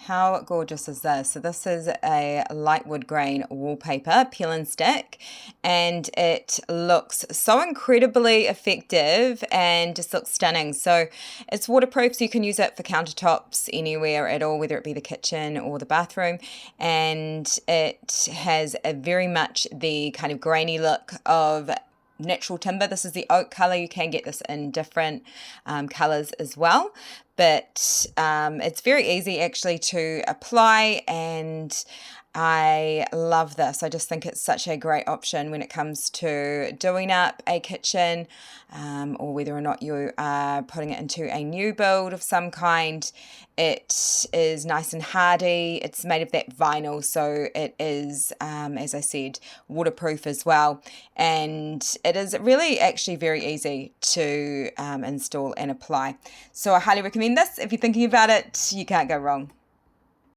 How gorgeous is this? So this is a light wood grain wallpaper, peel and stick, and it looks so incredibly effective and just looks stunning. So it's waterproof, so you can use it for countertops anywhere at all, whether it be the kitchen or the bathroom. And it has a very much the kind of grainy look of natural timber. This is the oak color. You can get this in different colors as well, but it's very easy actually to apply, and I love this. I just think it's such a great option when it comes to doing up a kitchen, or whether or not you are putting it into a new build of some kind. It is nice and hardy. It's made of that vinyl, so it is, as I said, waterproof as well. And it is really actually very easy to install and apply. So I highly recommend this. If you're thinking about it, you can't go wrong.